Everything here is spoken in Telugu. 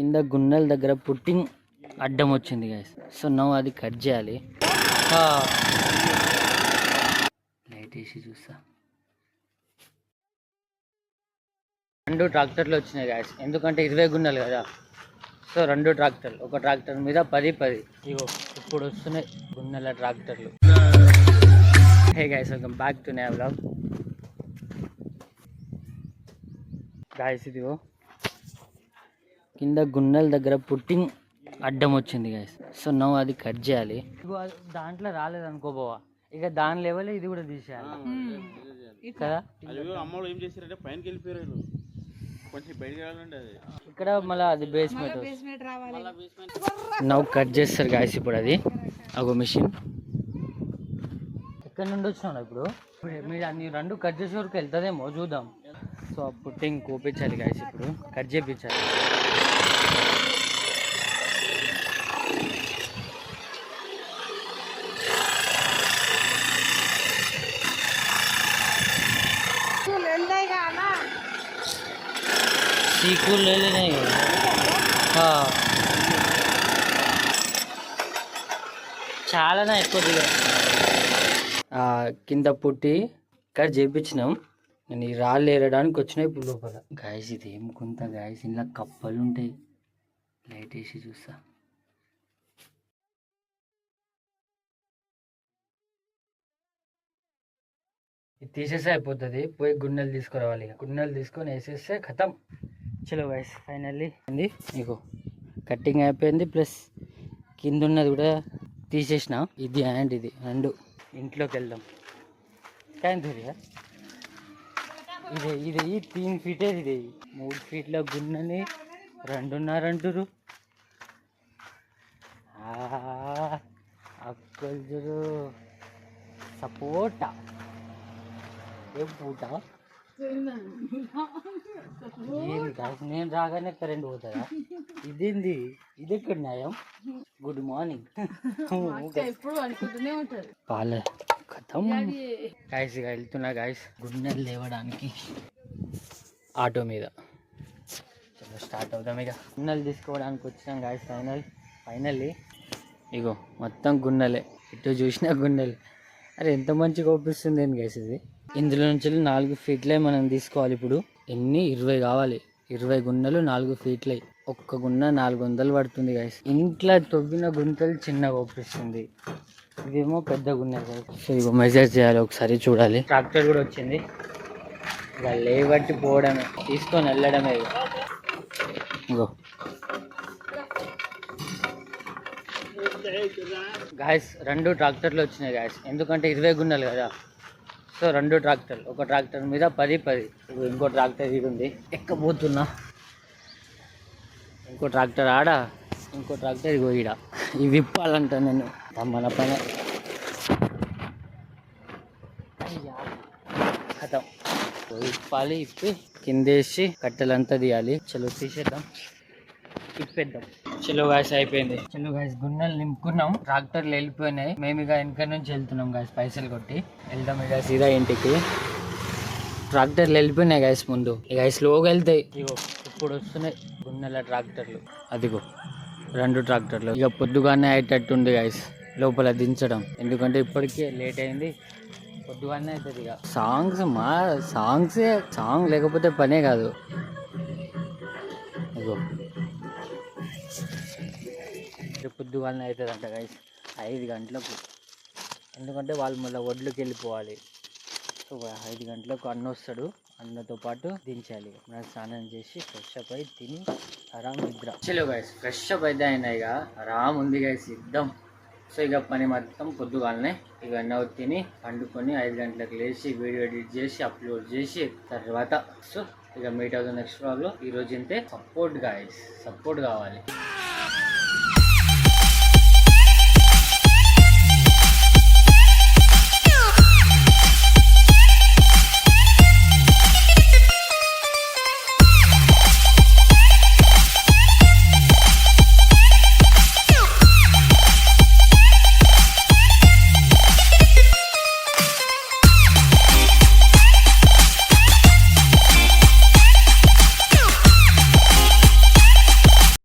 కింద గున్నెల దగ్గర పుట్టింగ్ అడ్డం వచ్చింది గైస్. సో నౌ అది కట్ చేయాలి. లైట్ వేసి చూస్తా. 2 ట్రాక్టర్లు వచ్చినాయి గైస్, ఎందుకంటే 20 గున్నెలు కదా. సో 2 ట్రాక్టర్లు, ఒక ట్రాక్టర్ మీద 10 ఇగో ఇప్పుడు వస్తున్నాయి గున్నెల ట్రాక్టర్లు. Hey guys, welcome back to నయా వ్లాగ్. గైస్ ఇదిగో కింద గున్నెల దగ్గర పుట్టింగ్ అడ్డం వచ్చింది గైస్. సో నౌ అది కట్ చేయాలి. దాంట్లో రాలేదనుకో బావా, ఇక దాని లెవెల్ ఇది కూడా తీసేయాలి కదా. ఏం చేశారంటే పైనకి వెళ్ళిపోయారు, కొంచెం బయటకి రావాలంటే అది ఇక్కడ మళ్ళీ అది బేస్మెంట్ నవ్వు కట్ చేస్తారు గాయస్. ఇప్పుడు అది ఒక మిషన్. ఎక్కడి నుండి వచ్చినావు ఇప్పుడు? మీరు అన్ని 2 కట్ చేసే వరకు వెళ్తుందేమో చూద్దాం. సో ఆ పుట్టింగ్ కోపించాలి గాయస్, ఇప్పుడు కట్ చేయించాలి. सीकूल ले लेने చాలానే ఎక్కువ దిగా కింద పుట్టి ఇక్కడ చేయించినాం. నేను ఈ రాళ్ళు ఏరడానికి వచ్చినాయి ఇప్పుడు లోపల. గాయస్ ఇది ఏం కొంత గాయస్, ఇలా కప్పలు ఉంటాయి. లైట్ వేసి చూస్తా. ఇది తీసేస్తే అయిపోతుంది. పోయి గున్నెలు తీసుకురావాలి. గున్నెలు తీసుకొని వేసేస్తే ఖతం. చలో గైస్, ఫైనల్లీ అండి మీకు కట్టింగ్ అయిపోయింది. ప్లస్ కింద ఉన్నది కూడా తీసేసిన. ఇది అండ్ ఇది 2 ఇంట్లోకి వెళ్దాం. కానీ ధరియా ఇది 3 ఫీటే. ఇది 3 ఫీట్ల గున్నని 2.5 అంటారు. అక్కలు సపోటా ఏ పూట ఏమి కాదు. నేను రాగానే కరెంట్ పోతుందా? ఇదేంది? ఇది ఎక్కడ న్యాయం? Good morning. పాల కథం గాయస్. ఇక వెళ్తున్నా గాయస్ గున్నెలు లేవడానికి ఆటో మీద. చలో స్టార్ట్ అవుతాం. ఇక గున్నెలు తీసుకోవడానికి వచ్చినాం గాయస్. ఫైనల్లీ ఇగో మొత్తం గున్నెలే, ఇటు చూసినా గున్నెలు. అరే ఎంత మంచిగా ఓపిస్తుంది ఏంటి గైస్ ఇది. ఇందులో నుంచి 4 ఫీట్లే మనం తీసుకోవాలి. ఇప్పుడు ఎన్ని 20 కావాలి. 20 గున్నెలు 4 ఫీట్లే. ఒక్క గున్న 400 పడుతుంది గైస్. ఇంట్లో తవ్విన గుంతలు చిన్నగా ఓపిస్తుంది, ఇదేమో పెద్ద గున్నె గైస్. సో ఇగో మెజర్ చేయాలి, ఒకసారి చూడాలి. ట్రాక్టర్ కూడా వచ్చింది. ఇక లేబట్టి పోవడమే, తీసుకొని వెళ్ళడమే. ఇగో గాయస్ 2 ట్రాక్టర్లు వచ్చినాయి గాయస్, ఎందుకంటే 20 గున్నెలు కదా. సో 2 ట్రాక్టర్లు, ఒక ట్రాక్టర్ మీద 10. ఇంకో ట్రాక్టర్ ఇది ఉంది, ఎక్కబోతున్నా. ఇంకో ట్రాక్టర్ ఆడ, ఇంకో ట్రాక్టర్ ఇగో ఈడ. ఇవి విప్పాలంట నేను మన పైన. ఖతం విప్పాలి. ఇప్పి కిందేసి కట్టెలంతా తీయాలి. చలో తీసేద్దాం, ఇప్పేద్దాం. చలో గాయస్ అయిపోయింది. చలో గాయస్ గున్నెలు నింపుకున్నాం. ట్రాక్టర్లు వెళ్ళిపోయినాయి. మేము ఇక వెనక నుంచి వెళ్తున్నాం గాయస్, పైసలు కొట్టి వెళ్దాం ఇక సీదా ఇంటికి. ట్రాక్టర్లు వెళ్ళిపోయినాయి గాయస్ ముందు, ఇక స్లోగా వెళ్తాయి. ఇగో ఇప్పుడు వస్తున్నాయి గున్నెల ట్రాక్టర్లు. అదిగో 2 ట్రాక్టర్లు. ఇక పొద్దుగానే అయ్యేటట్టుంది గాయస్ లోపల దించడం, ఎందుకంటే ఇప్పటికే లేట్ అయింది. పొద్దుగానే అవుతుంది. ఇక సాంగ్ లేకపోతే పనే కాదు. ఇగో పొద్దుగాలనే అవుతుంది అంట గైస్ 5 గంటలకు, ఎందుకంటే వాళ్ళు మళ్ళీ ఒడ్లోకి వెళ్ళిపోవాలి. సో 5 గంటలకు అన్న వస్తాడు, అన్నతో పాటు దించాలి. మనం స్నానం చేసి ఫ్రెష్ అప్ అయి తిని ఆరామ్ నిద్ర. చలో గైస్ ఫ్రెష్ అప్ అయితే అయినా ఇక ఆరామ్ ఉంది గైస్ సిద్ధం. సో ఇక పని మొత్తం పొద్దుగాలనే ఇక అన్న తిని పండుకొని 5 గంటలకు లేచి వీడియో ఎడిట్ చేసి అప్లోడ్ చేసి తర్వాత సో ఇక మీట్ అవుతుంది నెక్స్ట్ వ్లాగ్లో. ఈరోజు ఇంతే. సపోర్ట్ గాయస్, సపోర్ట్ కావాలి.